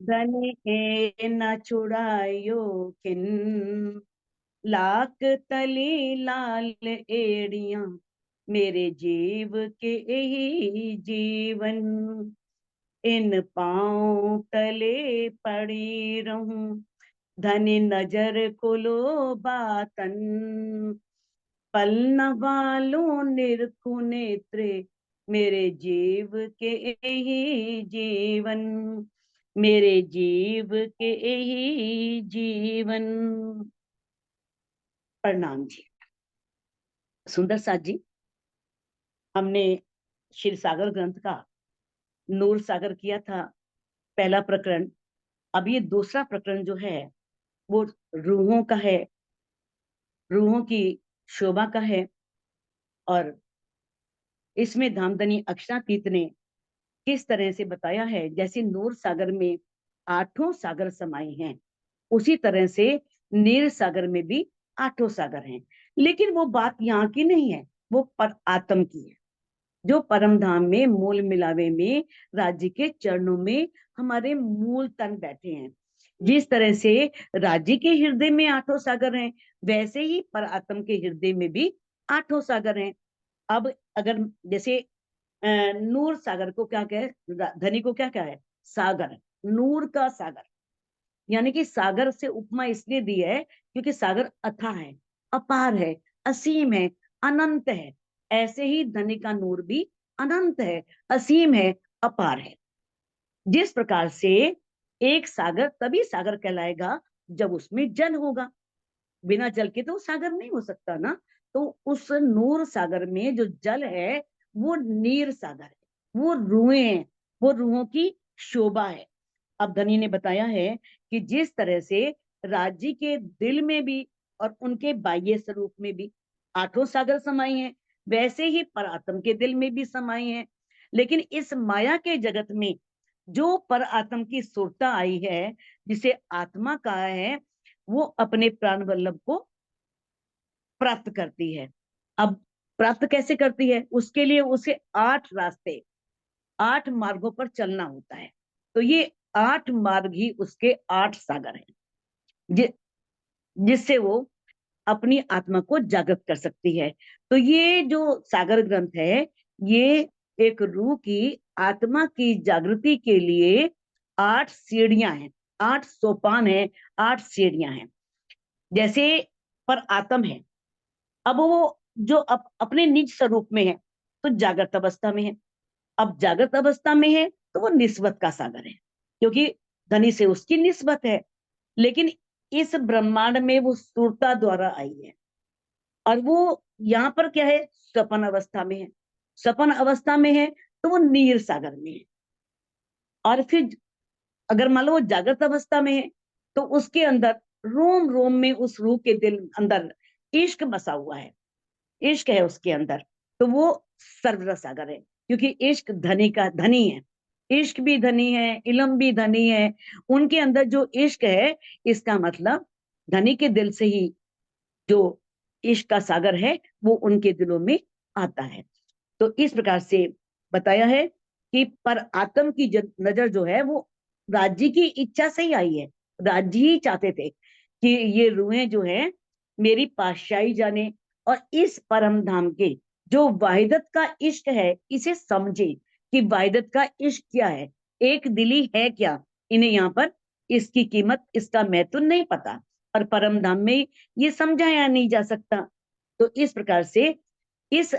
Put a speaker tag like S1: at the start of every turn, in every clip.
S1: धन ए न छुड़ायो किन, लाख तली लाल एड़ियां, मेरे जीव के यही जीवन, इन पांव तले पड़ी रहूं, धनी नजर को लो बातन, पल न वालों निरखु नेत्रे, मेरे जीव के यही जीवन, मेरे जीव के यही जीवन। प्रणाम जी। सुंदर साथ जी, हमने क्षीर सागर ग्रंथ का नूर सागर किया था, पहला प्रकरण। अब ये दूसरा प्रकरण जो है वो रूहों का है, रूहों की शोभा का है। और इसमें धामधनी अक्षरातीत ने किस तरह से बताया है, जैसे नूर सागर में आठों सागर समाये हैं, उसी तरह से नीर सागर में भी आठों सागर हैं। लेकिन वो बात यहाँ की नहीं है, वो पर आत्म की है, जो परम धाम में मूल मिलावे में राज्य के चरणों में हमारे मूल तन बैठे हैं। जिस तरह से राज्य के हृदय में आठों सागर हैं, वैसे ही पर आत्म के हृदय में भी आठों सागर हैं। अब अगर जैसे नूर सागर को क्या कहे, धनी को क्या क्या है, सागर, नूर का सागर, यानी कि सागर से उपमा इसलिए दी है क्योंकि सागर अथाह है, अपार है, असीम है, अनंत है। ऐसे ही धनी का नूर भी अनंत है, असीम है, अपार है। जिस प्रकार से एक सागर तभी सागर कहलाएगा जब उसमें जल होगा, बिना जल के तो सागर नहीं हो सकता ना। तो उस नूर सागर में जो जल है वो नीर सागर है, वो रूहें हैं, वो रूहों की शोभा है। अब धनी ने बताया है कि जिस तरह से राज्य के दिल में भी और उनके बाह्य स्वरूप में भी आठों सागर समाये हैं, वैसे ही परात्म के दिल में भी समाये हैं। लेकिन इस माया के जगत में जो पर आत्म की सुरता आई है, जिसे आत्मा कहा है, वो अपने प्राण वल्लभ को प्राप्त करती है। अब प्राप्त कैसे करती है, उसके लिए उसे 8 रास्ते, 8 मार्गों पर चलना होता है। तो ये 8 मार्ग ही उसके 8 सागर हैं, जि, जिससे वो अपनी आत्मा को जागृत कर सकती है। तो ये जो सागर ग्रंथ है, ये एक रूह की आत्मा की जागृति के लिए 8 सीढ़ियां हैं, 8 सोपान हैं, 8 सीढ़ियां हैं। जैसे पर आत्म है, अब वो जो अपने निज स्वरूप में है तो जागृत अवस्था में है। अब जागृत अवस्था में है तो वो निस्बत का सागर है, क्योंकि धनी से उसकी निस्बत है। लेकिन इस ब्रह्मांड में वो सुरता द्वारा आई है, और वो यहाँ पर क्या है, सपन अवस्था में है। सपन अवस्था में है तो वो नीर सागर में है। और फिर अगर मान लो वो जागृत अवस्था में है तो उसके अंदर रोम रोम में उस रूह के दिल अंदर इश्क बसा हुआ है, इश्क है उसके अंदर। तो वो सर्वरस सागर है, क्योंकि इश्क धनी का धनी है, इश्क भी धनी है, इलम भी धनी है। उनके अंदर जो इश्क है, इसका मतलब धनी के दिल से ही जो इश्क का सागर है वो उनके दिलों में आता है। तो इस प्रकार से बताया है कि पर आत्म की नजर जो है वो राज्य की इच्छा से ही आई है। राज्य ही चाहते थे कि ये रूहें जो है मेरी पातशाही जाने, और इस परम धाम के जो वाहिदत का इश्क है इसे समझे कि वाहिदत का इश्क क्या है, एक दिली है क्या। इन्हें यहाँ पर इसकी कीमत, इसका महत्व नहीं पता, और परम धाम में ये समझाया नहीं जा सकता। तो इस प्रकार से इस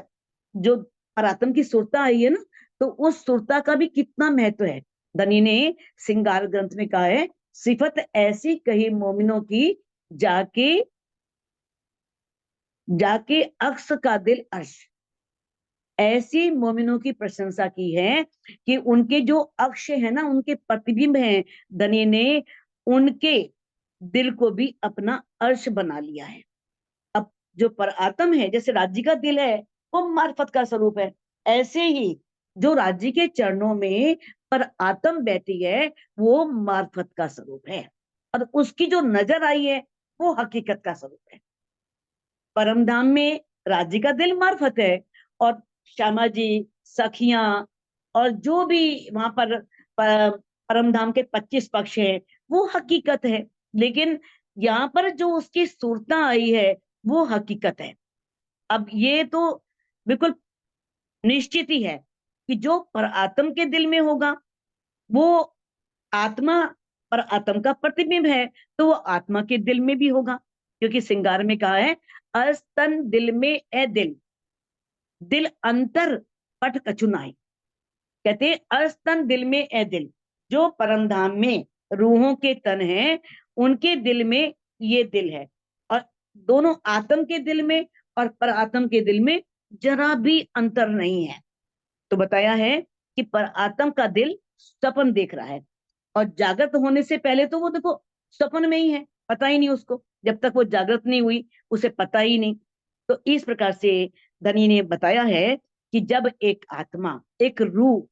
S1: जो परात्म की सुरता आई है ना, तो उस सुरता का भी कितना महत्व है। धनी ने सिंगार ग्रंथ में कहा है, सिफत ऐसी कही मोमिनों की, जाके जाके अक्स का दिल अर्श। ऐसी मोमिनों की प्रशंसा की है कि उनके जो अक्ष है ना, उनके प्रतिबिंब हैं, धनी ने उनके दिल को भी अपना अर्श बना लिया है। अब जो पर आत्म है, जैसे राज्य का दिल है वो मार्फत का स्वरूप है, ऐसे ही जो राज्य के चरणों में पर आत्म बैठी है वो मार्फत का स्वरूप है, और उसकी जो नजर आई है वो हकीकत का स्वरूप है। परम धाम में राज्य का दिल मार्फत है, और श्यामा जी, सखियां, और जो भी वहां पर परम धाम के 25 पक्ष है, वो हकीकत है, लेकिन यहाँ पर जो उसकी सूरता आई है वो हकीकत है। अब ये तो बिल्कुल निश्चित ही है कि जो पर आत्म के दिल में होगा वो आत्मा पर आत्म का प्रतिबिंब है, तो वो आत्मा के दिल में भी होगा, क्योंकि श्रृंगार में कहा है अस्तन दिल में ए दिल, दिल अंतर पट कछु नाई। कहते हैं अस्तन दिल में ए दिल, जो परम धाम में रूहों के तन हैं उनके दिल में ये दिल है, और दोनों आत्म के दिल में और पर आत्म के दिल में जरा भी अंतर नहीं है। तो बताया है कि पर आत्म का दिल सपन देख रहा है, और जागृत होने से पहले तो वो देखो सपन में ही है, पता ही नहीं उसको, जब तक वो जागृत नहीं हुई उसे पता ही नहीं। तो इस प्रकार से धनी ने बताया है कि जब एक आत्मा, एक रूह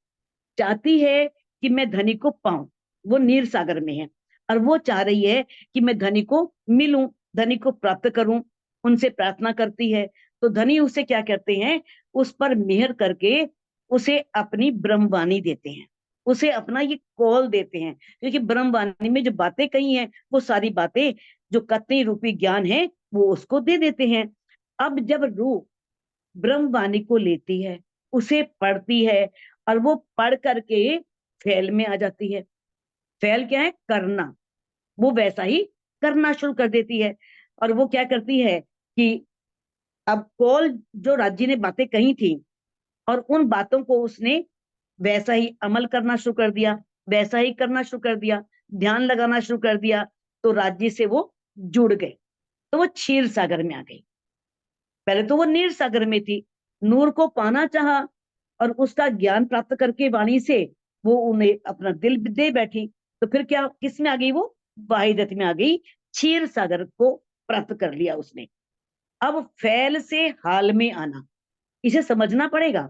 S1: चाहती है कि मैं धनी को पाऊं, वो नीर सागर में है और वो चाह रही है कि मैं धनी को मिलूं, धनी को प्राप्त करूं, उनसे प्रार्थना करती है, तो धनी उसे क्या करते हैं, उस पर मेहर करके उसे अपनी ब्रह्मवाणी देते हैं, उसे अपना ये कॉल देते हैं, क्योंकि ब्रह्मवाणी में जो बातें कही हैं वो सारी बातें जो कत्नी रूपी ज्ञान है वो उसको दे देते हैं। अब जब रूह ब्रह्मवाणी को लेती है, उसे पढ़ती है, और वो पढ़ करके फैल में आ जाती है। फैल क्या है, करना, वो वैसा ही करना शुरू कर देती है। और वो क्या करती है कि अब कौल जो राज्य ने बातें कही थी और उन बातों को उसने वैसा ही अमल करना शुरू कर दिया, वैसा ही करना शुरू कर दिया, ध्यान लगाना शुरू कर दिया, तो राज्य से वो जुड़ गए, तो वो क्षीर सागर में आ गई। पहले तो वो नीर सागर में थी, नूर को पाना चाहा और उसका ज्ञान प्राप्त करके वाणी से वो उन्हें अपना दिल दे बैठी, तो फिर क्या किस में आ गई, वो वाहिदत में आ गई, क्षीर सागर को प्राप्त कर लिया उसने। अब फैल से हाल में आना, इसे समझना पड़ेगा।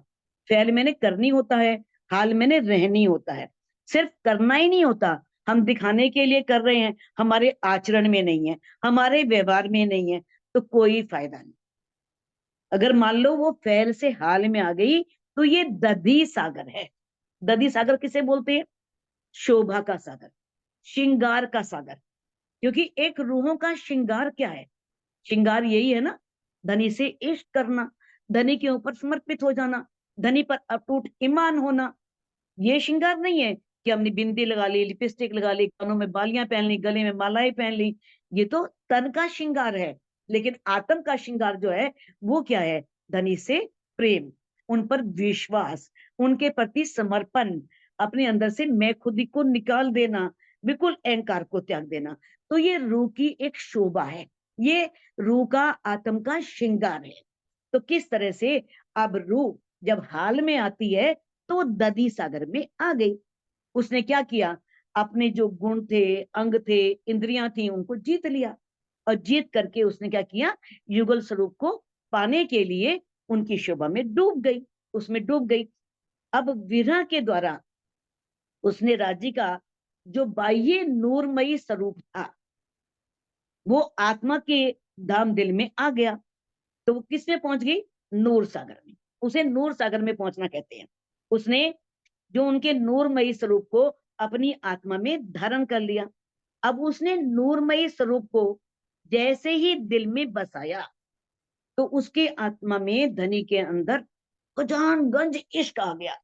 S1: फैल मैंने करनी होता है, हाल मैंने रहनी होता है। सिर्फ करना ही नहीं होता, हम दिखाने के लिए कर रहे हैं, हमारे आचरण में नहीं है, हमारे व्यवहार में नहीं है, तो कोई फायदा नहीं। अगर मान लो वो फैल से हाल में आ गई तो ये दधी सागर है। दधी सागर किसे बोलते हैं, शोभा का सागर, श्रृंगार का सागर। क्योंकि एक रूहों का श्रृंगार क्या है, श्रृंगार यही है ना, धनी से इश्क करना, धनी के ऊपर समर्पित हो जाना, धनी पर अटूट ईमान होना। ये श्रृंगार नहीं है कि हमने बिंदी लगा ली, लिपस्टिक लगा ली, कानों में बालियां पहन ली, गले में मालाएं पहन ली, ये तो तन का श्रृंगार है। लेकिन आत्म का श्रृंगार जो है वो क्या है, धनी से प्रेम, उन पर विश्वास, उनके प्रति समर्पण, अपने अंदर से मैं खुद ही को निकाल देना, बिल्कुल अहंकार को त्याग देना। तो ये रूह की एक शोभा है, ये रूह का आत्म का श्रृंगार है। तो किस तरह से अब रूह जब हाल में आती है तो वो दधी सागर में आ गई। उसने क्या किया, अपने जो गुण थे, अंग थे, इंद्रियां थी, उनको जीत लिया, और जीत करके उसने क्या किया, युगल स्वरूप को पाने के लिए उनकी शोभा में डूब गई, उसमें डूब गई। अब विरह के द्वारा उसने राज्य का जो बाह्य नूरमयी स्वरूप था वो आत्मा के धाम दिल में आ गया, तो वो किस में पहुंच गई, नूर सागर में। उसे नूर सागर में पहुंचना कहते हैं। उसने जो उनके नूरमयी स्वरूप को अपनी आत्मा में धारण कर लिया। अब उसने नूरमयी स्वरूप को जैसे ही दिल में बसाया तो उसके आत्मा में, धनी के अंदर खजानगंज इश्क आ गया,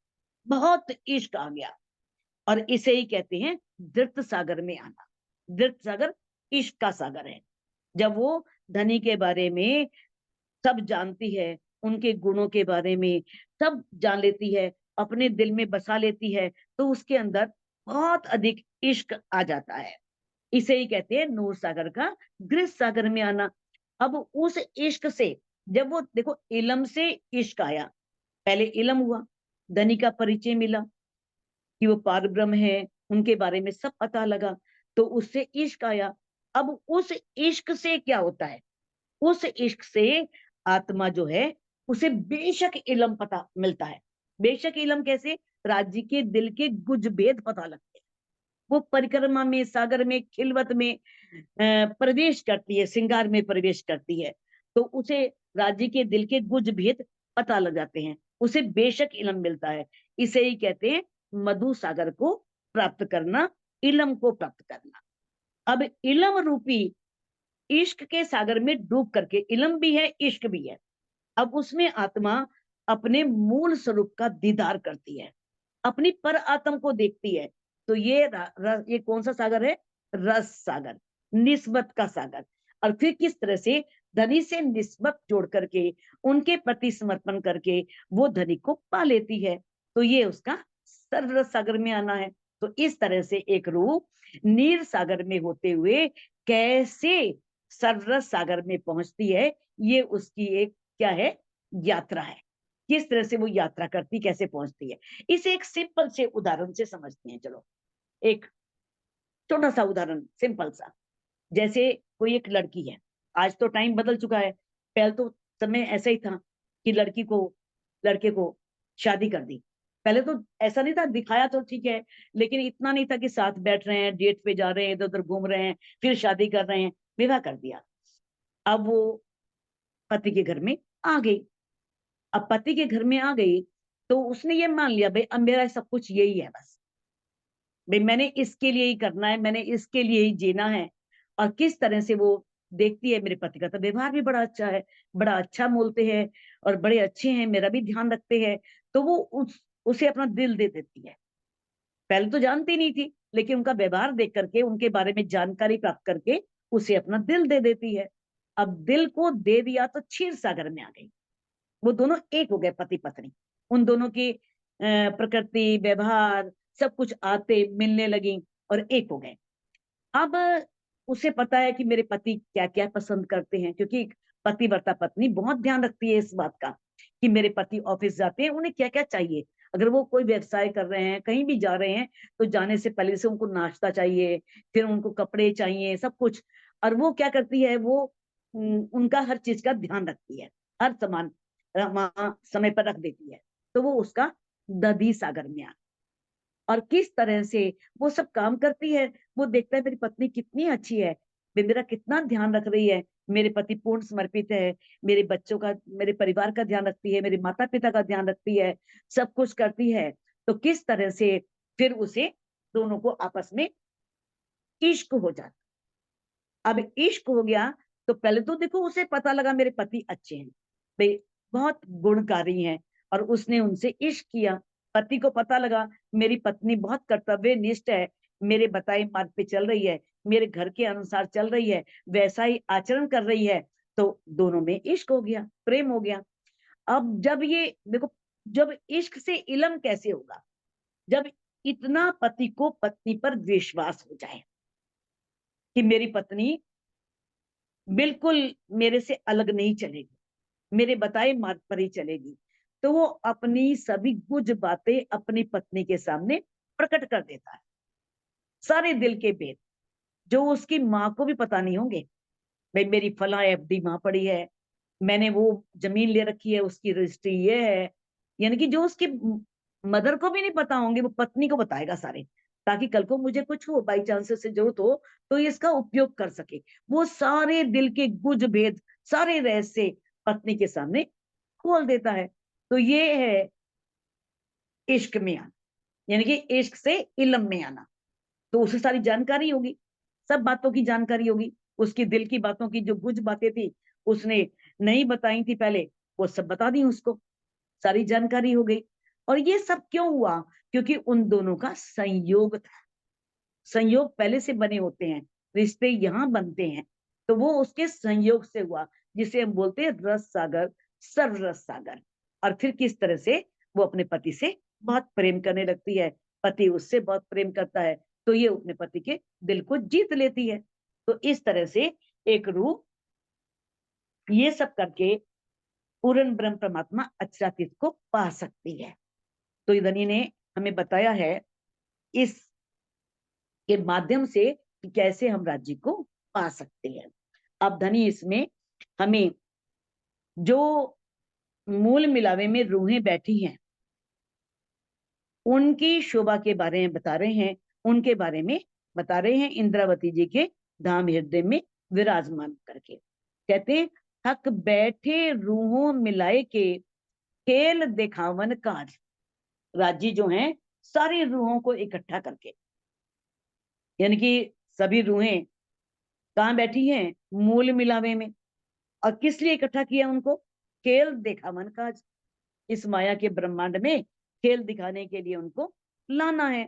S1: बहुत इश्क आ गया। और इसे ही कहते हैं धृत सागर में आना। धृत सागर इश्क का सागर है। जब वो धनी के बारे में सब जानती है, उनके गुणों के बारे में सब जान लेती है, अपने दिल में बसा लेती है, तो उसके अंदर बहुत अधिक इश्क आ जाता है। इसे ही कहते हैं नूर सागर का गृह सागर में आना। अब उस इश्क से, जब वो देखो इलम से इश्क आया, पहले इलम हुआ, धनी का परिचय मिला कि वो पार ब्रह्म है, उनके बारे में सब पता लगा, तो उससे इश्क आया। अब उस इश्क से क्या होता है, उस इश्क से आत्मा जो है उसे बेशक इलम पता मिलता है। बेशक इलम कैसे, राज्य के दिल के गुज भेद पता लगते हैं। वो परिक्रमा में, सागर में, खिलवत में प्रवेश करती है, श्रृंगार में प्रवेश करती है, तो उसे राज्य के दिल के गुज भेद पता लग जाते हैं, उसे बेशक इलम मिलता है। इसे ही कहते हैं मधु सागर को प्राप्त करना, इलम को प्राप्त करना। अब इलम रूपी इश्क के सागर में डूब करके, इलम भी है, इश्क भी है, अब उसमें आत्मा अपने मूल स्वरूप का दीदार करती है, अपनी पर आत्म को देखती है। तो ये कौन सा सागर है? रस सागर, निस्बत का सागर। और फिर किस तरह से धनी से निस्बत जोड़ करके, उनके प्रति समर्पण करके वो धनी को पा लेती है। तो ये उसका सर्वरस सागर में आना है। तो इस तरह से एक रूह नीर सागर में होते हुए कैसे सर्वरस सागर में पहुंचती है, ये उसकी एक क्या है? यात्रा है। किस तरह से वो यात्रा करती, कैसे पहुंचती है, इसे एक सिंपल से उदाहरण से समझते हैं। चलो, एक छोटा सा उदाहरण, सिंपल सा। जैसे कोई एक लड़की है, आज तो टाइम बदल चुका है, पहले तो समय ऐसा ही था कि लड़की को लड़के को शादी कर दी। पहले तो ऐसा नहीं था, दिखाया तो ठीक है, लेकिन इतना नहीं था कि साथ बैठ रहे हैं, डेट पे जा रहे हैं, इधर उधर घूम रहे हैं, फिर शादी कर रहे हैं, विवाह कर दिया। अब वो पति के घर में आ गई। अब पति के घर में आ गई तो उसने ये मान लिया, भाई अब मेरा सब कुछ यही है, बस भाई मैंने इसके लिए ही करना है, मैंने इसके लिए ही जीना है। और किस तरह से वो देखती है, मेरे पति का तो व्यवहार भी बड़ा अच्छा है, बड़ा अच्छा बोलते हैं और बड़े अच्छे हैं, मेरा भी ध्यान रखते हैं। तो वो उसे अपना दिल दे देती है। पहले तो जानती नहीं थी, लेकिन उनका व्यवहार देख करके, उनके बारे में जानकारी प्राप्त करके उसे अपना दिल दे देती है। अब दिल को दे दिया तो क्षीर सागर में आ गई। वो दोनों एक हो गए, पति पत्नी। उन दोनों की प्रकृति, व्यवहार, सब कुछ आते मिलने लगी और एक हो गए। अब उसे पता है कि मेरे पति क्या क्या पसंद करते हैं, क्योंकि पतिव्रता पत्नी बहुत ध्यान रखती है इस बात का कि मेरे पति ऑफिस जाते हैं, उन्हें क्या क्या चाहिए। अगर वो कोई व्यवसाय कर रहे हैं, कहीं भी जा रहे हैं, तो जाने से पहले से उनको नाश्ता चाहिए, फिर उनको कपड़े चाहिए, सब कुछ। और वो क्या करती है, वो उनका हर चीज का ध्यान रखती है, हर सामान वहां समय पर रख देती है। तो वो उसका दधी सागर में आ, और किस तरह से वो सब काम करती है। वो देखता है मेरी पत्नी कितनी अच्छी है, वे मेरा कितना ध्यान रख रही है, मेरे पति पूर्ण समर्पित है, मेरे बच्चों का, मेरे परिवार का ध्यान रखती है, मेरे माता पिता का ध्यान रखती है, सब कुछ करती है। तो किस तरह से फिर उसे, दोनों को आपस में इश्क हो जाता। अब इश्क हो गया तो पहले तो देखो उसे पता लगा मेरे पति अच्छे हैं, भाई बहुत गुणकारी हैं, और उसने उनसे इश्क किया। पति को पता लगा मेरी पत्नी बहुत कर्तव्यनिष्ठ है, मेरे बताए मार्ग पे चल रही है, मेरे घर के अनुसार चल रही है, वैसा ही आचरण कर रही है। तो दोनों में इश्क हो गया, प्रेम हो गया। अब जब ये देखो, जब इश्क से इलम कैसे होगा? जब इतना पति को पत्नी पर विश्वास हो जाए कि मेरी पत्नी बिल्कुल मेरे से अलग नहीं चलेगी, मेरे बताए मार्ग पर ही चलेगी, तो वो अपनी सभी गुज बातें अपनी पत्नी के सामने प्रकट कर देता है। सारे दिल के भेद जो उसकी माँ को भी पता नहीं होंगे। भाई मेरी फला एफडी वहां पड़ी है, मैंने वो जमीन ले रखी है, उसकी रजिस्ट्री ये है, यानी कि जो उसकी मदर को भी नहीं पता होंगे, वो पत्नी को बताएगा सारे, ताकि कल को मुझे कुछ हो, बाई चांस से जरूरत हो तो इसका उपयोग कर सके। वो सारे दिल के गुज भेद, सारे रहस्य पत्नी के सामने खोल देता है। तो ये है इश्क में आना, यानी कि इश्क से इल्म में आना। तो उसे सारी जानकारी होगी, सब बातों की जानकारी होगी, उसकी दिल की बातों की जो गुज बातें थी उसने नहीं बताई थी पहले, वो सब बता दी उसको, सारी जानकारी हो गई। और ये सब क्यों हुआ? क्योंकि उन दोनों का संयोग था। संयोग पहले से बने होते हैं, रिश्ते यहाँ बनते हैं, तो वो उसके संयोग से हुआ, जिसे हम बोलते हैं रस सागर, सर्व रस सागर। और फिर किस तरह से वो अपने पति से बहुत प्रेम करने लगती है, पति उससे बहुत प्रेम करता है, तो ये अपने पति के दिल को जीत लेती है। तो इस तरह से एक रूह ये सब करके पूर्ण ब्रह्म परमात्मा अक्षरातीत को पा सकती है। तो इधनी ने हमें बताया है इस के माध्यम से कि कैसे हम राज्य को पा सकते हैं। अब धनी इसमें हमें जो मूल मिलावे में रूहें बैठी हैं, उनकी शोभा के बारे में बता रहे हैं, उनके बारे में बता रहे हैं, इंद्रावती जी के धाम हृदय में विराजमान करके। कहते हैं, हक बैठे रूहों मिलाए के खेल दिखावन काज। राजी जो हैं सारी रूहों को इकट्ठा करके, यानी कि सभी रूहें कहाँ बैठी हैं? मूल मिलावे में। और किस लिए इकट्ठा किया उनको? खेल देखा मन का। इस माया के ब्रह्मांड में खेल दिखाने के लिए उनको लाना है।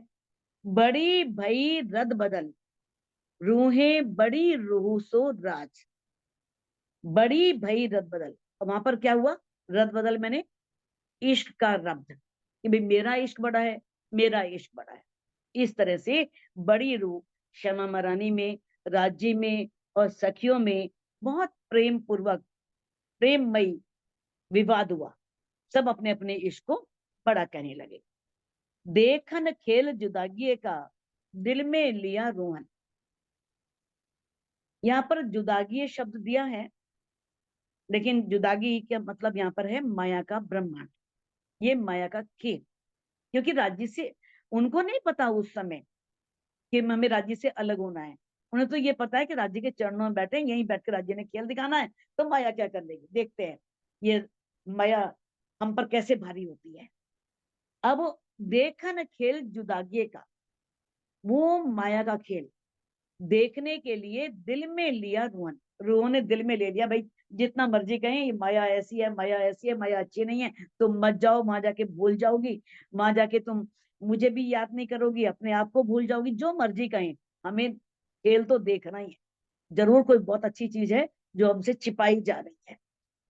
S1: बड़ी भई रद बदल, रूहें बड़ी रूह सो राज। बड़ी भई रद बदल, और वहां पर क्या हुआ? रद बदल मैंने इश्क का रब्द, कि भाई मेरा इश्क बड़ा है, मेरा इश्क बड़ा है। इस तरह से बड़ी रूह श्यामा महारानी में, राज्य में और सखियों में बहुत प्रेम पूर्वक, प्रेममयी विवाद हुआ। सब अपने अपने इश्क को बड़ा कहने लगे। देखन खेल जुदागी का, दिल में लिया रोहन। यहाँ पर जुदागी शब्द दिया है, लेकिन जुदागी का मतलब यहाँ पर है माया का ब्रह्मांड, ये माया का खेल। क्योंकि राज्य से उनको नहीं पता उस समय कि हमें राज्य से अलग होना है। उन्हें तो ये पता है कि राज्य के चरणों में बैठे, यहीं बैठकर राज्य ने खेल दिखाना है, तो माया क्या कर लेगी, देखते हैं ये माया हम पर कैसे भारी होती है। अब देखन खेल जुदागी का, वो माया का खेल देखने के लिए दिल में लिया रोहन। रोहन ने दिल में ले लिया, भाई जितना मर्जी कहें ये माया ऐसी है, माया ऐसी है, माया अच्छी नहीं है, तुम मत जाओ, वहां जाके भूल जाओगी, वहां जाके तुम मुझे भी याद नहीं करोगी, अपने आप को भूल जाओगी, जो मर्जी कहें, हमें खेल तो देखना ही है। जरूर कोई बहुत अच्छी चीज है जो हमसे छिपाई जा रही है।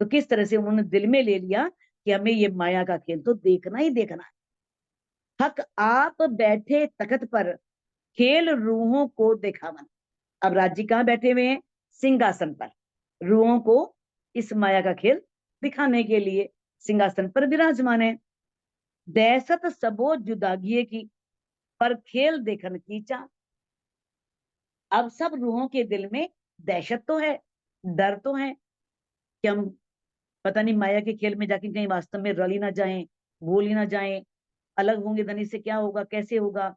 S1: तो किस तरह से उन्होंने दिल में ले लिया कि हमें ये माया का खेल तो देखना ही देखना है। हक आप बैठे तखत पर, खेल रूहों को दिखावन। अब राज्य कहाँ बैठे हुए हैं? सिंहासन पर। रूहों को इस माया का खेल दिखाने के लिए सिंहासन पर विराजमान है। दहशत सबो जुदागिए की, पर खेल देखन की चाह। अब सब रूहों के दिल में दहशत तो है, डर तो है कि हम पता नहीं माया के खेल में जाके कहीं वास्तव में रल ही ना जाएं, भूल ही ना जाएं, अलग होंगे धनी से, क्या होगा, कैसे होगा।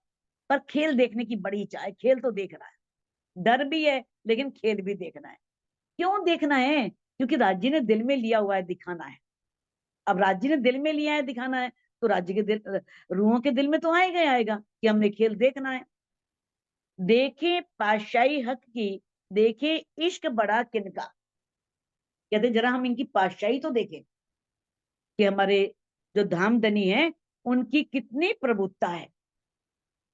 S1: पर खेल देखने की बड़ी इच्छा है, खेल तो देखना है। डर भी है, लेकिन खेल भी देखना है। क्यों देखना है? क्योंकि राज्य ने दिल में लिया हुआ है, दिखाना है। अब राज्य ने दिल में लिया है, दिखाना है, तो राज्य के दिल, रूहों के दिल में तो आएगा ही आएगा कि हमने खेल देखना है। देखे पातशाही हक की, देखे इश्क बड़ा किनका। कहते जरा हम इनकी पातशाही तो देखें कि हमारे जो धामधनी है उनकी कितनी प्रभुत्ता है,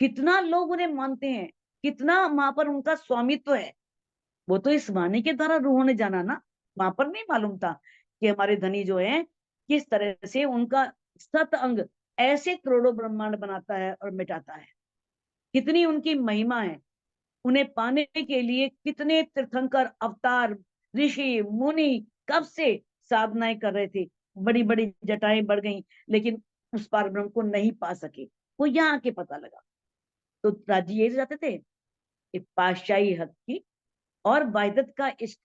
S1: कितना लोग उन्हें मानते हैं, कितना वहां पर उनका स्वामित्व है। वो तो इस वाणी के द्वारा रूहों ने जाना ना, वहां पर नहीं मालूम था कि हमारे धनी जो है किस तरह से उनका सत अंग ऐसे करोड़ों ब्रह्मांड बनाता है और मिटाता है। कितनी उनकी महिमा है। उन्हें पाने के लिए कितने तीर्थंकर अवतार, ऋषि मुनि कब से साधनाएं कर रहे थे, बड़ी बड़ी जटाएं बढ़ गई, लेकिन उस पार ब्रह्म को नहीं पा सके। वो यहाँ आके पता लगा। तो राजी यही चाहते थे कि पातशाही हक की और वाहिदत का इश्क,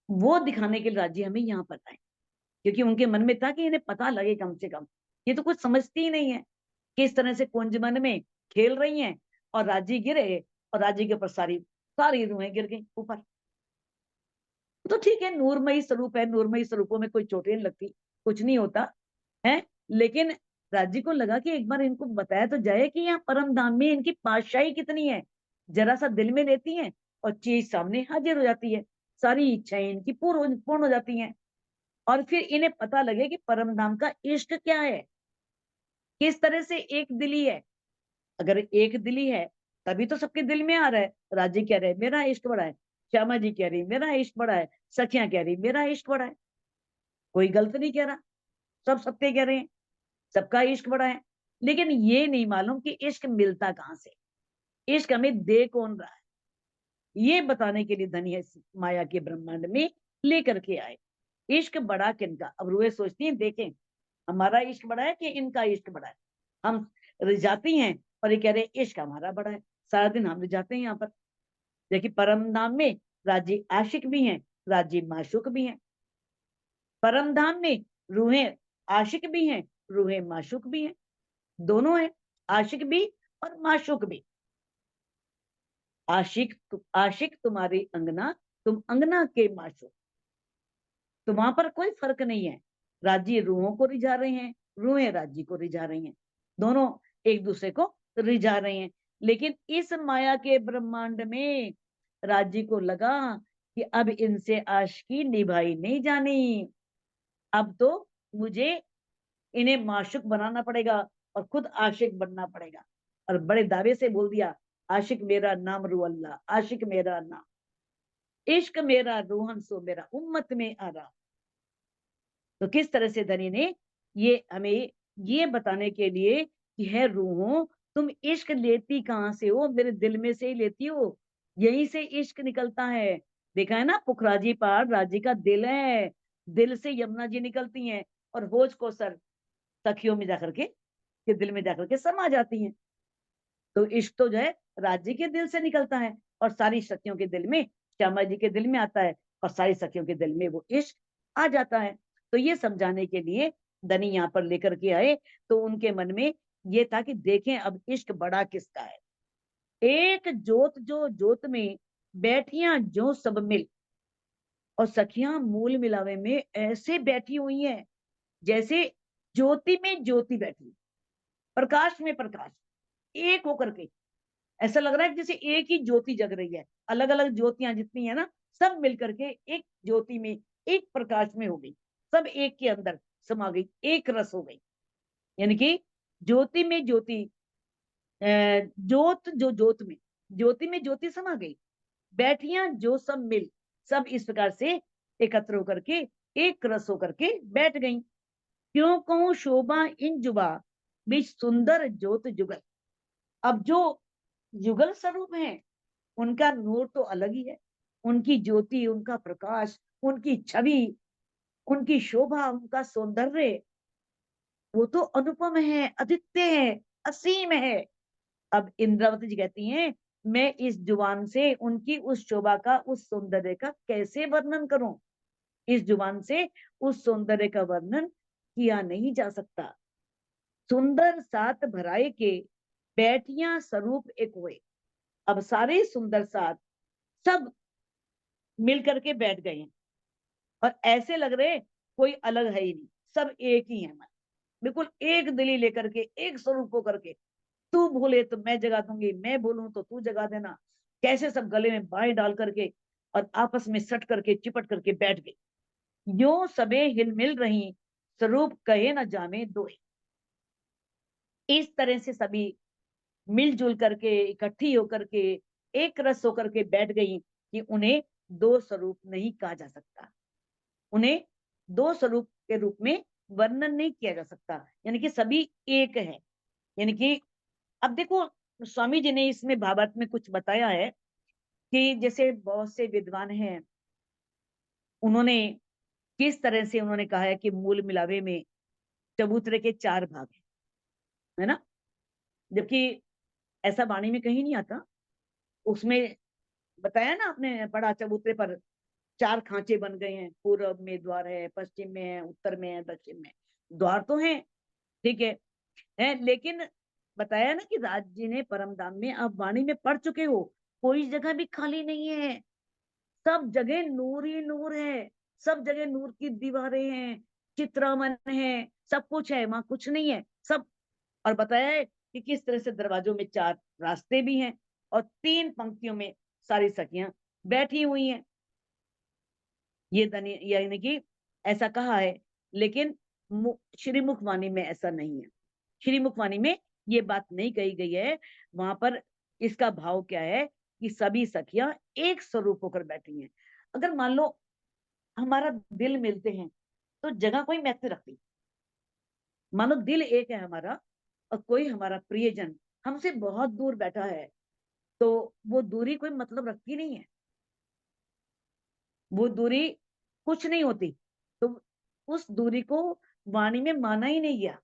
S1: वो दिखाने के लिए राज्य हमें यहाँ पर आए। क्योंकि उनके मन में था कि इन्हें पता लगे कम से कम, ये तो कुछ समझती ही नहीं है किस तरह से कुंज मन में खेल रही हैं, और राजी गिरे, और राजी के ऊपर सारी सारी रूहें गिर गई ऊपर। तो ठीक है, नूरमयी स्वरूप है, नूरमयी स्वरूपों में कोई चोटें नहीं लगती, कुछ नहीं होता है। लेकिन राजी को लगा कि एक बार इनको बताया तो जाए कि यहाँ परम धाम में इनकी पातशाही कितनी है। जरा सा दिल में लेती हैं और चीज सामने हाजिर हो जाती है, सारी इच्छाएं इनकी पूर्ण हो जाती हैं। और फिर इन्हें पता लगे कि परम धाम का इश्क क्या है, किस तरह से एक दिली है। अगर एक दिली है तभी तो सबके दिल में आ रहा है। राजी कह रहे मेरा इश्क बड़ा है, श्यामा जी कह रही मेरा इश्क बड़ा है, सखियां कह रही मेरा इश्क बड़ा है। कोई गलत नहीं कह रहा, सब सत्य कह रहे हैं, सबका इश्क बड़ा है। लेकिन ये नहीं मालूम कि इश्क मिलता कहां से, इश्क हमें दे कौन रहा है, ये बताने के लिए धनी है माया के ब्रह्मांड में लेकर के आए। इश्क बड़ा किनका? अब रूहे सोचती हैं देखें हमारा इश्क बड़ा है कि इनका इश्क बड़ा है। हम रिझाती हैं और ये कह रहे हैं इश्क हमारा बड़ा है। सारा दिन हम रिझाते हैं यहाँ पर। देखिए परम धाम में राजी आशिक भी हैं, राजी माशूक भी हैं। परम धाम में रूहें आशिक भी हैं, रूहें माशूक भी हैं, दोनों हैं, आशिक भी और माशूक भी। आशिक तुम्हारी अंगना, तुम अंगना के माशूक। तो वहां पर कोई फर्क नहीं है। राजी रूहों को रिझा रहे हैं, रूहें राजी को रिझा रही हैं, दोनों एक दूसरे को रिझा रहे हैं। लेकिन इस माया के ब्रह्मांड में राजी को लगा कि अब इनसे आशिकी निभाई नहीं जानी, अब तो मुझे इन्हें माशूक बनाना पड़ेगा और खुद आशिक बनना पड़ेगा। और बड़े दावे से बोल दिया, आशिक मेरा नाम रू अल्लाह, आशिक मेरा नाम, इश्क मेरा रोहन सो मेरा उम्मत में आ रहा। तो किस तरह से धनी ने ये हमें ये बताने के लिए कि है रूहों, तुम इश्क लेती कहाँ से हो, मेरे दिल में से ही लेती हो, यहीं से इश्क निकलता है। देखा है ना, पुखराजी पहाड़ राज्य का दिल है, दिल से यमुना जी निकलती हैं और होज को सर सखियों में जाकर के दिल में जाकर के समा जाती हैं। तो इश्क तो जो है राज्य के दिल से निकलता है और सारी सखियों के दिल में, श्यामा जी के दिल में आता है और सारी सखियों के दिल में वो इश्क आ जाता है। तो ये समझाने के लिए धनी यहाँ पर लेकर के आए। तो उनके मन में ये था कि देखें अब इश्क बड़ा किसका है। एक जोत जो जोत में बैठियां जो सब मिल, और सखियां मूल मिलावे में ऐसे बैठी हुई हैं जैसे ज्योति में ज्योति बैठी, प्रकाश में प्रकाश, एक होकर के। ऐसा लग रहा है जैसे एक ही ज्योति जग रही है, अलग अलग ज्योतियां जितनी है ना, सब मिलकर के एक ज्योति में, एक प्रकाश में हो गई, सब एक के अंदर समा गई, एक रस हो गई। यानी कि ज्योति में ज्योति, ज्योत जो ज्योत में, ज्योति में ज्योति समा गई, बैठियां जो सब मिल, सब इस प्रकार से एकत्र होकर के एक रस होकर के बैठ गई। क्यों कहूं शोभा इन जुबा बीच सुंदर ज्योत जुगल। अब जो युगल स्वरूप है उनका नूर तो अलग ही है, उनकी ज्योति, उनका प्रकाश, उनकी छवि, उनकी शोभा, उनका सौंदर्य, वो तो अनुपम है, अद्वितीय है, असीम है। अब इंद्रावती जी कहती हैं, मैं इस जुबान से उनकी उस शोभा का, उस सौंदर्य का कैसे वर्णन करूं, इस जुबान से उस सौंदर्य का वर्णन किया नहीं जा सकता। सुंदर सात भराए के बैठिया स्वरूप एक हुए। अब सारे सुंदर सात सब मिल करके बैठ गए हैं और ऐसे लग रहे कोई अलग है ही नहीं, सब एक ही है। मैं बिल्कुल एक दिली लेकर के, एक स्वरूप होकर के, तू भूले तो मैं जगा दूंगी, मैं बोलूं तो तू जगा देना, कैसे सब गले में बाएं डाल करके और आपस में सट करके चिपट करके बैठ गए। यो सबे हिल मिल रही, स्वरूप कहे न जामे दोए। इस तरह से सभी मिलजुल करके, इकट्ठी होकर के, एक रस होकर के बैठ गई कि उन्हें दो स्वरूप नहीं कहा जा सकता, उन्हें दो स्वरूप के रूप में वर्णन नहीं किया जा सकता, यानी कि सभी एक है। यानी कि अब देखो, स्वामी जी ने इसमें भावार्थ में कुछ बताया है कि जैसे बहुत से विद्वान हैं, उन्होंने किस तरह से उन्होंने कहा है कि मूल मिलावे में चबूतरे के चार भाग है ना, जबकि ऐसा वाणी में कहीं नहीं आता। उसमें बताया ना, आपने पढ़ा, चबूतरे पर चार खांचे बन गए हैं, पूर्व में द्वार है, पश्चिम में है, उत्तर में है, दक्षिण में, द्वार तो है, ठीक है, लेकिन बताया ना कि राज जी ने परम धाम में, आप वाणी में पढ़ चुके हो, कोई जगह भी खाली नहीं है, सब जगह नूर ही नूर है, सब जगह नूर की दीवारें हैं, चित्रामन है, सब कुछ है, वहां कुछ नहीं है सब। और बताया है कि किस तरह से दरवाजों में चार रास्ते भी हैं और तीन पंक्तियों में सारी सखियां बैठी हुई हैं। ये धनी यानी कि ऐसा कहा है, लेकिन श्री मुखवाणी में ऐसा नहीं है। श्री मुखवाणी में ये बात नहीं कही गई है। वहां पर इसका भाव क्या है कि सभी सखियां एक स्वरूप होकर बैठी हैं। अगर मान लो हमारा दिल मिलते हैं तो जगह कोई महत्व रखती, मानो दिल एक है हमारा और कोई हमारा प्रियजन हमसे बहुत दूर बैठा है, तो वो दूरी कोई मतलब रखती नहीं है, वो दूरी कुछ नहीं होती। तो उस दूरी को वाणी में माना ही नहीं गया,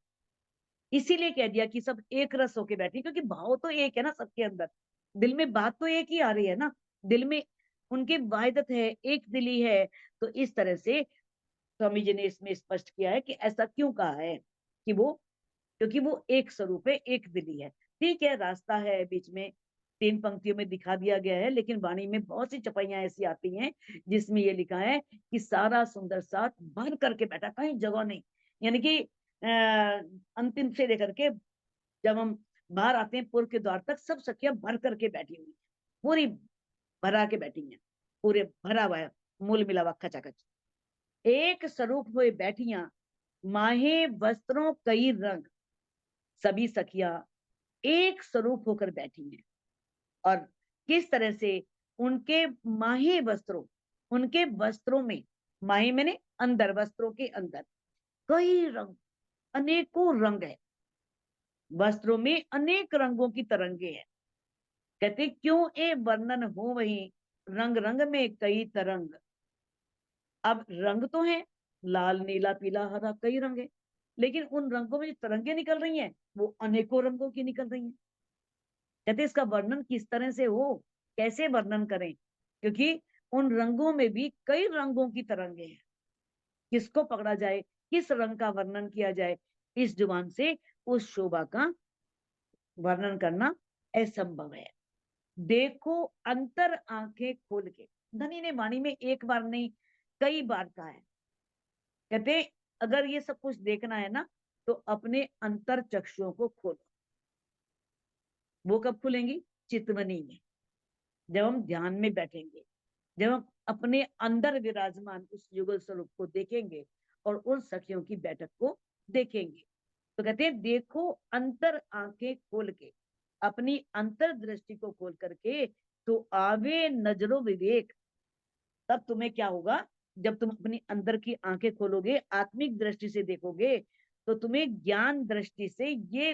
S1: इसीलिए कह दिया कि सब एक रस होके बैठे, क्योंकि भाव तो एक है ना सबके अंदर, दिल में बात तो एक ही आ रही है ना, दिल में उनके वाहिदत है, एक दिली है। तो इस तरह से स्वामी जी ने इसमें स्पष्ट किया है कि ऐसा क्यों कहा है कि वो, क्योंकि वो एक स्वरूप है, एक दिली है। ठीक है, रास्ता है बीच में, तीन पंक्तियों में दिखा दिया गया है, लेकिन वाणी में बहुत सी चपाइयां ऐसी आती हैं जिसमें ये लिखा है कि सारा सुंदर साथ भर करके बैठा, कहीं जगह नहीं। यानी कि अंतिम से लेकर के जब हम बाहर आते हैं पुर के द्वार तक, सब सखियां भर करके बैठी हुई, पूरी भरा के बैठी हैं, पूरे भरा हुआ है, मूल मिला हुआ खचाखच। एक स्वरूप हुए बैठियां, माहे वस्त्रों कई रंग, सभी सखियां एक स्वरूप होकर बैठी हैं। और किस तरह से उनके माहे वस्त्रों, उनके वस्त्रों में, माहे मैंने अंदर, वस्त्रों के अंदर कई रंग, अनेकों रंग है, वस्त्रों में अनेक रंगों की तरंगे हैं। कहते क्यों ए वर्णन हो वही, रंग रंग में कई तरंग। अब रंग तो है लाल नीला पीला हरा, कई रंग है, लेकिन उन रंगों में जो तरंगे निकल रही हैं वो अनेकों रंगों की निकल रही हैं। कहते इसका वर्णन किस तरह से हो, कैसे वर्णन करें, क्योंकि उन रंगों में भी कई रंगों की तरंगे हैं। किसको पकड़ा जाए, किस रंग का वर्णन किया जाए, इस जुबान से उस शोभा का वर्णन करना असंभव है। देखो अंतर आंखें खोल के, धनी ने वाणी में एक बार नहीं कई बार कहा है। कहते अगर ये सब कुछ देखना है ना, तो अपने अंतर चक्षुओं को खोलो। वो कब खुलेंगी? चितवनी में, जब हम ध्यान में बैठेंगे, जब हम अपने अंदर विराजमान उस युगल स्वरूप को देखेंगे और उन सखियों की बैठक को देखेंगे। तो कहते हैं देखो अंतर आंखें खोल के, अपनी अंतर दृष्टि को खोल करके, तो आवे नजरो विवेक। तब तुम्हें क्या होगा, जब तुम अपनी अंदर की आंखें खोलोगे, आत्मिक दृष्टि से देखोगे, तो तुम्हें ज्ञान दृष्टि से ये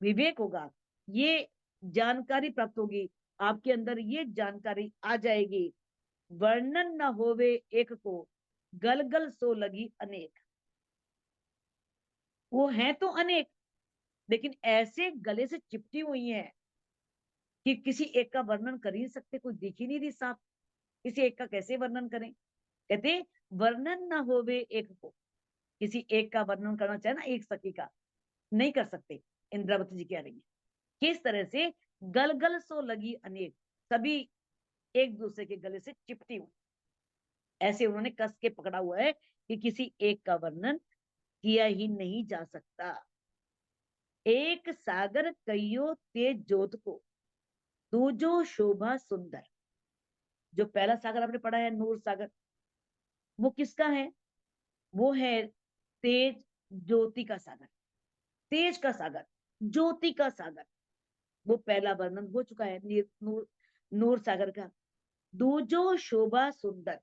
S1: विवेक होगा, ये जानकारी प्राप्त होगी, आपके अंदर ये जानकारी आ जाएगी। वर्णन न होवे एक को, गल गल सो लगी अनेक। वो है तो अनेक, लेकिन ऐसे गले से चिपटी हुई है कि किसी एक का वर्णन कर ही नहीं सकते, कोई दिख ही नहीं रही साफ, किसी एक का कैसे वर्णन करें। कहते वर्णन न होवे एक को, किसी एक का वर्णन करना चाहे ना, एक सखी का, नहीं कर सकते। इंद्रावती जी कह रही है किस तरह से गल गल सो लगी अनेक, सभी एक दूसरे के गले से चिपटी हुई, ऐसे उन्होंने कस के पकड़ा हुआ है कि किसी एक का वर्णन किया ही नहीं जा सकता। एक सागर कईयो तेज जोत को, दूजो शोभा सुंदर। जो पहला सागर आपने पढ़ा है नूर सागर, वो किसका है? वो है तेज ज्योति का सागर, तेज का सागर, ज्योति का सागर। वो पहला वर्णन हो चुका है नूर, नूर सागर का। दूजो शोभा सुंदर।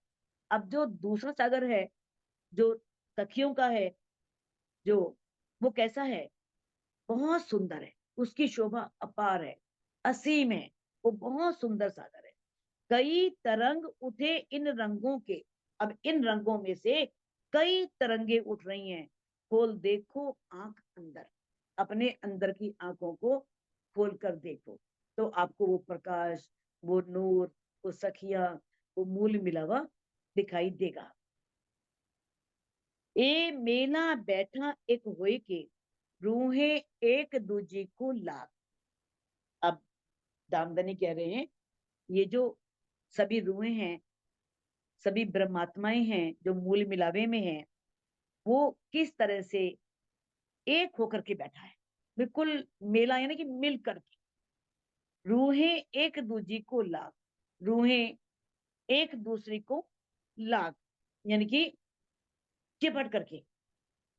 S1: अब जो दूसरा सागर है, जो सखियों का है, जो वो कैसा है? बहुत सुंदर है, उसकी शोभा अपार है, असीम है, वो बहुत सुंदर सागर है। कई तरंग उठे इन रंगों के। अब इन रंगों में से कई तरंगे उठ रही हैं। खोल देखो आंख अंदर, अपने अंदर की आंखों को खोल कर देखो, तो आपको वो प्रकाश, वो नूर, वो सखिया, वो मूल मिला हुआ दिखाई देगा। ए मेला बैठा एक होए के, रूहे एक दूजे को लाग। अब दामदनी कह रहे हैं ये जो सभी रूहें हैं, सभी ब्रह्मात्माएं हैं जो मूल मिलावे में हैं, वो किस तरह से एक होकर के बैठा है, बिल्कुल मेला यानी कि मिल करके। रूहें एक दूजी को लाग, रूहें एक दूसरी को लाग यानी कि चिपट करके,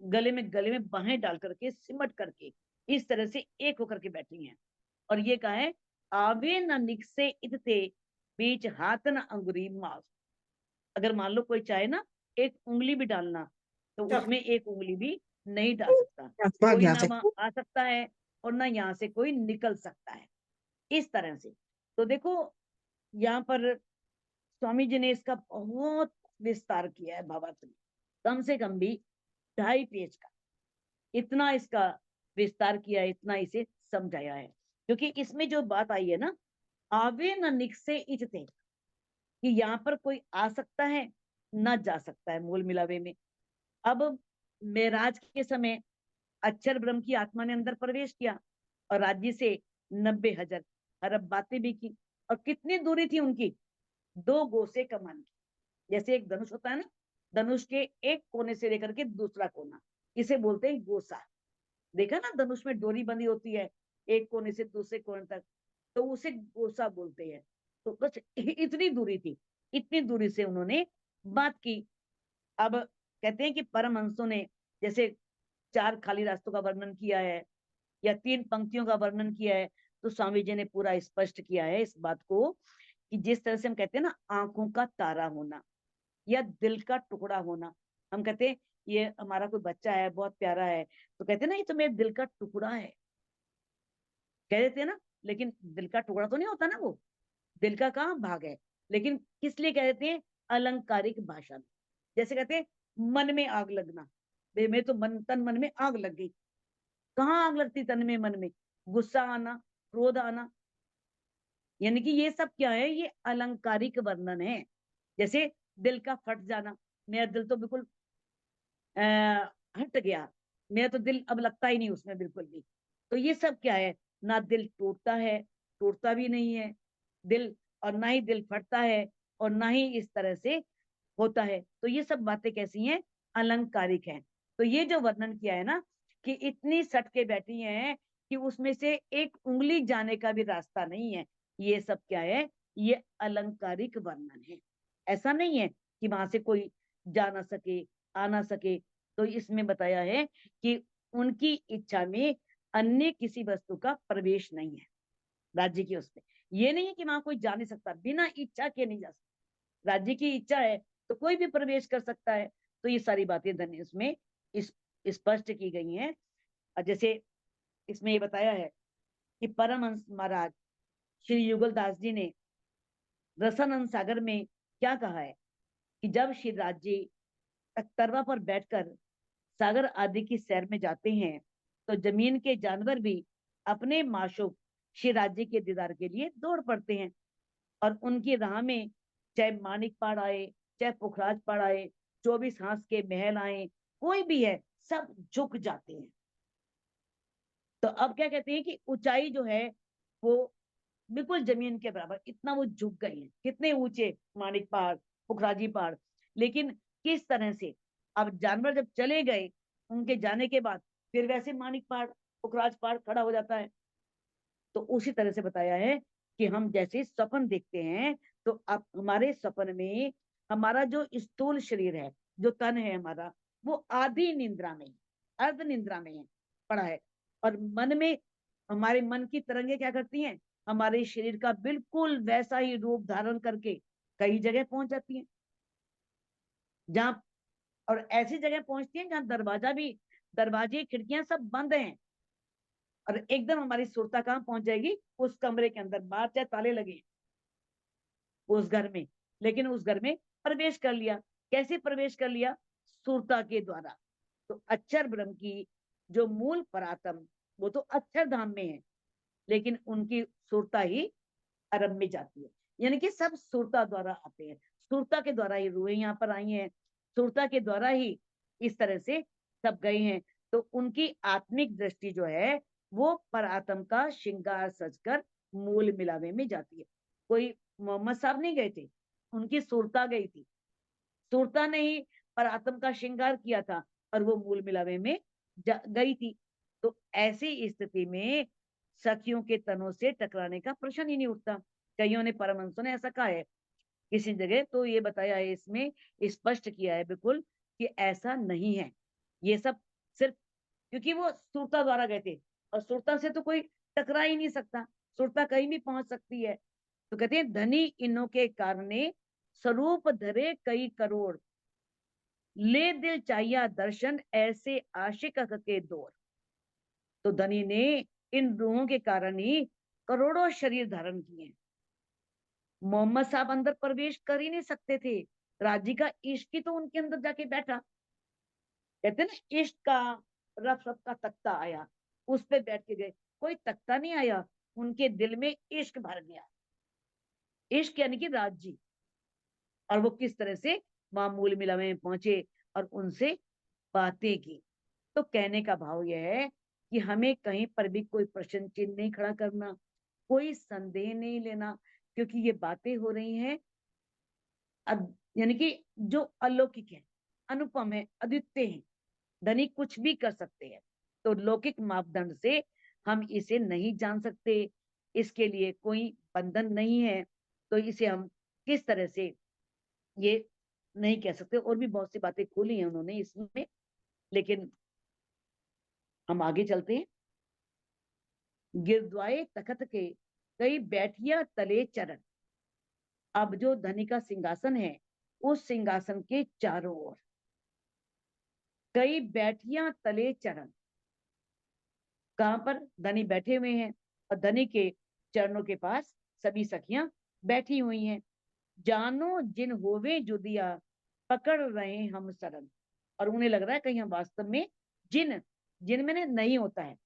S1: गले में बाहें डाल करके, सिमट करके, इस तरह से एक होकर के बैठी हैं। और ये कहा है आवे न निकसे इतते, बीच हाथ न अंगुरी मास। अगर मान लो कोई चाहे ना एक उंगली भी डालना, तो उसमें एक उंगली भी नहीं डाल सकता,
S2: भाग
S1: कोई
S2: यहाँ
S1: ना
S2: से।
S1: वहां आ सकता है और ना यहाँ से कोई निकल सकता है, इस तरह से। तो देखो यहाँ पर स्वामी जी ने इसका बहुत विस्तार किया है भावार्थ में, कम से कम भी 2.5 पेज का, इतना इसका विस्तार किया है, इतना इसे समझाया है। क्योंकि इसमें जो बात आई है ना, आवे न निकसे इचते, कि यहाँ पर कोई आ सकता है न जा सकता है मूल मिलावे में। अब मेराज के समय अक्षर ब्रह्म की आत्मा ने अंदर प्रवेश किया और राज्य से 90,000 अरब बातें भी की। और कितनी दूरी थी उनकी? 2 गोसे कमान की। जैसे एक धनुष होता है ना, धनुष के एक कोने से लेकर के दूसरा कोना, इसे बोलते हैं गोसा। देखा ना, धनुष में डोरी बंधी होती है, एक कोने से दूसरे कोने तक, तो उसे गोसा बोलते हैं। तो बस इतनी दूरी थी, इतनी दूरी से उन्होंने बात की। अब कहते हैं कि परमहंसों ने जैसे 4 खाली रास्तों का वर्णन किया है या 3 पंक्तियों का वर्णन किया है, तो स्वामी जी ने पूरा स्पष्ट किया है इस बात को कि जिस तरह से हम कहते हैं ना आंखों का तारा होना या दिल का टुकड़ा होना, हम कहते हैं ये हमारा कोई बच्चा है बहुत प्यारा है, तो कहते हैं ना ये तो मेरे दिल का टुकड़ा है, कह देते हैं ना। लेकिन दिल का टुकड़ा तो नहीं होता ना वो, दिल का कहाँ भाग है। लेकिन किस लिए कह देते हैं, अलंकारिक भाषा में। जैसे कहते हैं मन में आग लगना, मैं तो तन मन में आग लग गई। कहाँ आग लगती तन में मन में, गुस्सा आना, क्रोध आना, यानी कि ये सब क्या है, ये अलंकारिक वर्णन है। जैसे दिल का फट जाना, मेरा दिल तो बिल्कुल हट गया, मेरा तो दिल अब लगता ही नहीं उसमें बिल्कुल भी। तो ये सब क्या है, ना दिल टूटता है, टूटता भी नहीं है दिल, और ना ही दिल फटता है, और ना ही इस तरह से होता है। तो ये सब बातें कैसी हैं, अलंकारिक हैं। तो ये जो वर्णन किया है ना कि इतनी सट के बैठी हैं कि उसमें से एक उंगली जाने का भी रास्ता नहीं है, ये सब क्या है, ये अलंकारिक वर्णन है। ऐसा नहीं है कि वहां से कोई जा ना सके, आ ना सके। तो इसमें बताया है कि उनकी इच्छा में अन्य किसी वस्तु का प्रवेश नहीं है राज्य की उसमें। ये नहीं है कि वहां कोई जा नहीं सकता, बिना इच्छा के नहीं जा सकता, राज्य की इच्छा है तो कोई भी प्रवेश कर सकता है। तो ये सारी बातें धन इसमें इस स्पष्ट की गई हैं। और जैसे इसमें ये बताया है कि परमहंस महाराज श्री युगलदास जी ने रसानंद सागर में क्या कहा है कि जब श्री राज जी तख्तरवा पर बैठकर सागर आदि की सैर में जाते हैं, तो जमीन के जानवर भी अपने माशूक श्री राज्य के दीदार के लिए दौड़ पड़ते हैं। और उनकी राह में चाहे मानिक पहाड़ आए, चाहे पुखराज पहाड़ आए, 24 हांस के महल आए, कोई भी है, सब झुक जाते हैं। तो अब क्या कहते हैं कि ऊंचाई जो है वो बिल्कुल जमीन के बराबर, इतना वो झुक गए हैं। कितने ऊंचे, मानिक पहाड़, पुखराजी पहाड़। लेकिन किस तरह से, अब जानवर जब चले गए उनके जाने के बाद, फिर वैसे मानिक पहाड़, पुखराज पहाड़ खड़ा हो जाता है। तो उसी तरह से बताया है कि हम जैसे स्वप्न देखते हैं, तो अब हमारे स्वप्न में हमारा जो स्थूल शरीर है, जो तन है हमारा, वो आधी निंद्रा में, अर्ध निंद्रा में है, पड़ा है। और मन में, हमारे मन की तरंगे क्या करती हैं, हमारे शरीर का बिल्कुल वैसा ही रूप धारण करके कई जगह पहुंच जाती हैं, जहां, और ऐसी जगह पहुंचती हैं जहां दरवाजा भी, दरवाजे खिड़कियां सब बंद हैं, और एकदम हमारी सुरता कहाँ पहुंच जाएगी, उस कमरे के अंदर, बाहर चाहे ताले लगे उस घर में, लेकिन उस घर में प्रवेश कर लिया। कैसे प्रवेश कर लिया, सुरता के द्वारा। तो अक्षर ब्रह्म की जो मूल परात्म, वो तो अक्षर धाम में है, लेकिन उनकी सुरता ही अरब में जाती है। यानी कि सब सुरता द्वारा आते हैं, सुरता के द्वारा ही रूहें यहाँ पर आई हैं, सुरता के द्वारा ही इस तरह से सब गए हैं। तो उनकी आत्मिक दृष्टि जो है वो परात्म का श्रृंगार सजकर मूल मिलावे में जाती है। कोई मोहम्मद साहब नहीं गए थे, उनकी सुरता गई थी, सुरता ने ही परात्म का श्रृंगार किया था, और वो मूल मिलावे में गई थी। तो ऐसी स्थिति में सखियों के तनों से टकराने का प्रश्न ही नहीं उठता। कईयों ने, परमहंसों ने ऐसा कहा है किसी जगह, तो ये बताया है इसमें, स्पष्ट किया है बिल्कुल कि ऐसा नहीं है। ये सब सिर्फ क्योंकि वो सुरता द्वारा गए थे, और सुरता से तो कोई टकरा ही नहीं सकता, सुरता कहीं भी पहुंच सकती है। तो कहते हैं धनी इन्हों के कारणे स्वरूप धरे कई करोड़, ले दिल चाहिए दर्शन ऐसे आशिक के दौर। तो धनी ने इन रूहों के कारण ही करोड़ों शरीर धारण किए। मोहम्मद साहब अंदर प्रवेश कर ही नहीं सकते थे, राजी का इश्क ही तो उनके अंदर जाके बैठा। कहते हैं ना इश्क का, रफ रफ का तख्ता आया, उस पे बैठ के गए। कोई तख्ता नहीं आया, उनके दिल में इश्क भर गया। इश्क यानी कि राजी। और वो किस तरह से मामूल मिला में पहुंचे और उनसे बातें की। तो कहने का भाव यह है कि हमें कहीं पर भी कोई प्रश्न चिन्ह नहीं खड़ा करना, कोई संदेह नहीं लेना, क्योंकि ये बातें हो रही हैं यानी कि जो अलौकिक है, अनुपम है, अद्वितीय है। धनी कुछ भी कर सकते हैं। तो लौकिक मापदंड से हम इसे नहीं जान सकते, इसके लिए कोई बंधन नहीं है, तो इसे हम किस तरह से ये नहीं कह सकते। और भी बहुत सी बातें खोली हैं उन्होंने इसमें, लेकिन हम आगे चलते हैं। गिरद्वाए तखत के कई बैठिया तले चरण। अब जो धनी का सिंहासन है, उस सिंहासन के चारों ओर कई बैठिया तले चरण। कहां पर? धनी बैठे हुए हैं और धनी के चरणों के पास सभी सखियां बैठी हुई हैं। जानो जिन होवे जुदिया पकड़ रहे हम शरण। और उन्हें लग रहा है कहीं हम वास्तव में जिन, जिन मैंने नहीं होता है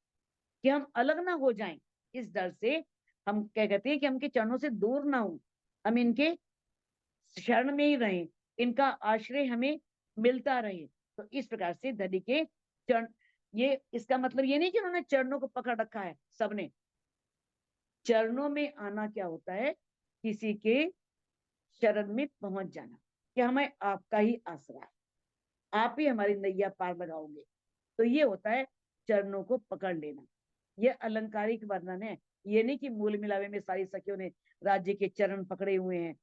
S1: कि हम अलग ना हो जाएं, इस डर से हम क्या कहते हैं कि हम इनके चरणों से दूर ना हो, हम इनके शरण में ही रहें, इनका आश्रय हमें मिलता रहे। तो इस प्रकार से धनी के चरण, ये इसका मतलब ये नहीं कि उन्होंने चरणों को पकड़ रखा है सबने। चरणों में आना क्या होता है? किसी के शरण में पहुंच जाना कि हमें आपका ही आसरा है, आप ही हमारी नैया पार लगाओगे। तो ये होता है चरणों को पकड़ लेना। ये अलंकारिक वर्णन है, ये नहीं कि मूल मिलावे में सारी सखियों ने राज्य के चरण पकड़े हुए हैं।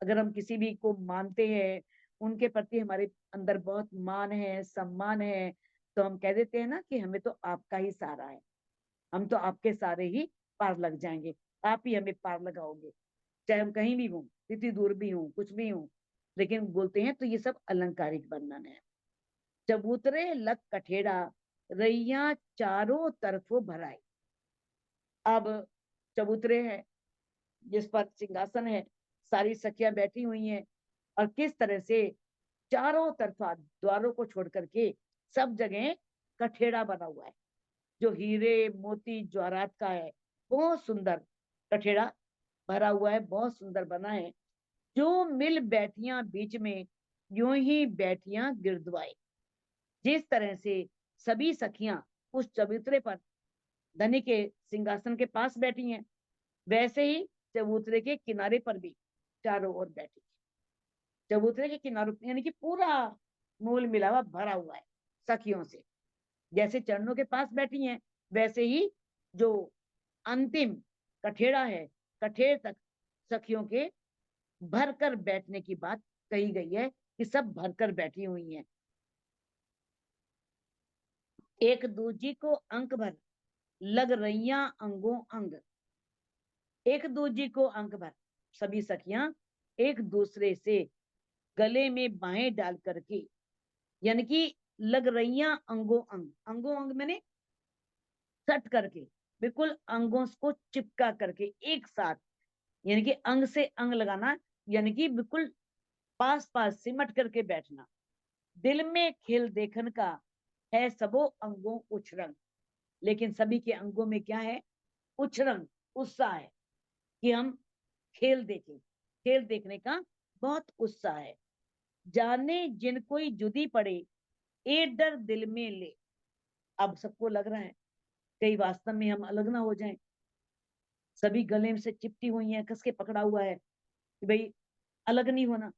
S1: अगर हम किसी भी को मानते हैं, उनके प्रति हमारे अंदर बहुत मान है, सम्मान है, तो हम कह देते हैं ना कि हमें तो आपका ही सहारा है, हम तो आपके सारे ही पार लग जाएंगे, आप ही हमें पार लगाओगे, चाहे हम कहीं भी हों, कितनी दूर भी हों, कुछ भी हों। लेकिन बोलते हैं तो ये सब अलंकारिक वर्णन है। चबूतरे लग कठेड़ा रैया चारों तरफों भराई। अब चबूतरे है जिस पर सिंहासन है, सारी सखियां बैठी हुई हैं, और किस तरह से चारों तरफा द्वारों को छोड़ करके सब जगह कठेड़ा बना हुआ है, जो हीरे मोती ज्वारात का है। बहुत सुंदर कठेड़ा भरा हुआ है, बहुत सुंदर बना है। जो मिल बैठियां बीच में, यूं ही बैठियां गिरद्वाए। जिस तरह से सभी सखियां उस चबूतरे पर धनी के सिंहासन के पास बैठी हैं, वैसे ही चबूतरे के किनारे पर भी चारों ओर बैठी। चबूतरे के किनारों यानी कि पूरा मूल मिलावा भरा हुआ है सखियों से। जैसे चरणों के पास बैठी हैं, वैसे ही जो अंतिम कठेड़ा है, कठेड़ तक सखियों के भरकर बैठने की बात कही गई है कि सब भरकर बैठी हुई हैं। एक दूजी को अंक भर लग रैया अंगों अंग। एक दूजी को अंक भर, सभी सखियां एक दूसरे से गले में बाहें डाल करके, यानी कि लग रैया अंगों अंग, अंगों अंग मैंने सट करके, बिल्कुल अंगों को चिपका करके एक साथ, यानी कि अंग से अंग लगाना, यानी कि बिल्कुल पास पास सिमट करके बैठना। दिल में खेल देखन का है सबो अंगों उछरंग। लेकिन सभी के अंगों में क्या है? उछरंग, उत्साह है कि हम खेल देखें, खेल देखने का बहुत उत्साह है। जाने जिन कोई जुदी पड़े ए डर दिल में ले। अब सबको लग रहा है कहीं वास्तव में हम अलग ना हो जाएं, सभी गले से चिपटी हुई हैं, कस के पकड़ा हुआ है कि भाई अलग नहीं होना।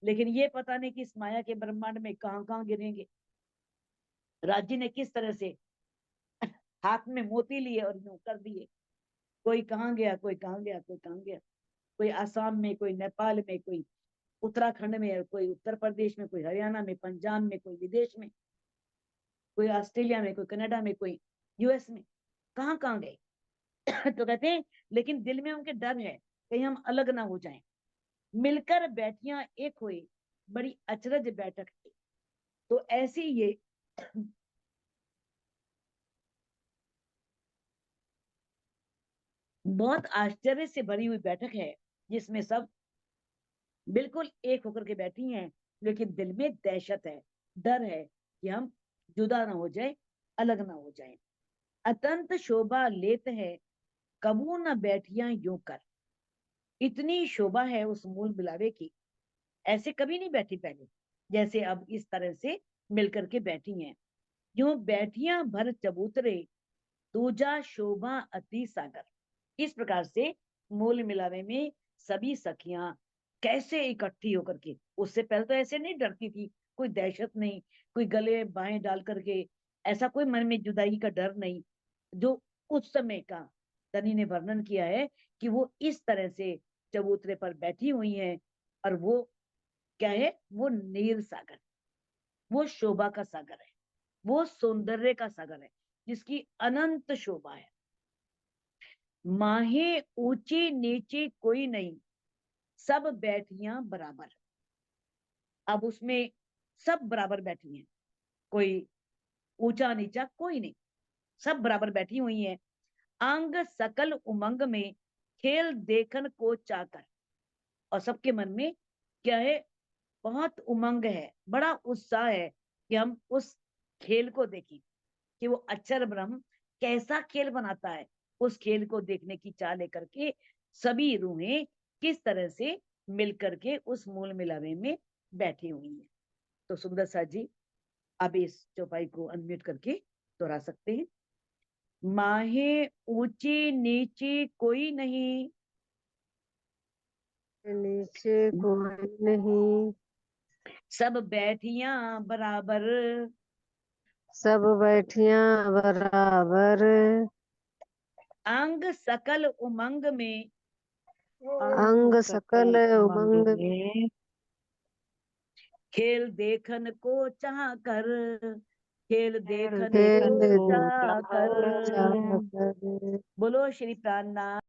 S1: लेकिन ये पता नहीं कि इस माया के ब्रह्मांड में कहां कहां गिरेंगे। राज्य ने किस तरह से हाथ में मोती लिए और यूं कर दिए, कोई कहाँ गया, कोई कहाँ गया, कोई कहाँ गया, कोई आसाम में, कोई नेपाल में, कोई उत्तराखंड में, कोई उत्तर प्रदेश में, कोई हरियाणा में, पंजाब में, कोई विदेश में, कोई ऑस्ट्रेलिया में, कोई कनाडा में, कोई यूएस में, कहाँ कहाँ गए। तो कहते हैं लेकिन दिल में उनके डर है कहीं हम अलग ना हो जाएं। मिलकर बैठियां एक हुई बड़ी अचरज बैठक थी। तो ऐसी ये बहुत आश्चर्य से भरी हुई बैठक है, जिसमें सब बिल्कुल एक होकर के बैठी हैं, लेकिन दिल में दहशत है, डर है कि हम जुदा ना हो जाए, अलग ना हो जाए। अतंत शोभा लेत है कबू न बैठियां यूं कर। इतनी शोभा है उस मूल बिलावे की, ऐसे कभी नहीं बैठी पहले, जैसे अब इस तरह से मिलकर के बैठी हैं। यूं बैठियां भर चबूतरे दूजा शोभा अति सागर। इस प्रकार से मूल मिलावे में सभी सखियां कैसे इकट्ठी होकर के, उससे पहले तो ऐसे नहीं डरती थी, कोई दहशत नहीं, कोई गले बाहें डाल करके, ऐसा कोई मन में जुदाई का डर नहीं। जो उस समय का धनी ने वर्णन किया है कि वो इस तरह से चबूतरे पर बैठी हुई हैं और वो क्या है, वो नीर सागर, वो शोभा का सागर है, वो सौंदर्य का सागर है जिसकी अनंत शोभा है। माहे ऊंची नीची कोई नहीं, सब बैठियां बराबर। अब उसमें सब बराबर बैठी हैं, कोई ऊंचा नीचा कोई नहीं, सब बराबर बैठी हुई हैं। अंग सकल उमंग में, खेल देखन को चाकर। और सबके मन में क्या है, बहुत उमंग है, बड़ा उत्साह है कि हम उस खेल को देखें कि वो अक्षर ब्रह्म कैसा खेल बनाता है। उस खेल को देखने की चाह लेकर के सभी रूहें किस तरह से मिलकर के उस मूल मिलावे में बैठी हुई हैं। तो सुंदर सा जी अब इस चौपाई को अनम्यूट करके दोहरा सकते हैं। माहे ऊंची नीची कोई नहीं,
S2: नीचे कोई नहीं,
S1: सब बैठियां बराबर।
S2: सब बैठियां बराबर।
S1: अंग सकल उमंग में,
S2: अंग सकल उमंग में,
S1: खेल देखन को चाह कर, खेल देखन
S2: खेल
S1: को चाह
S2: देखो
S1: कर।
S2: चाह कर।
S1: बोलो श्री प्राणनाथ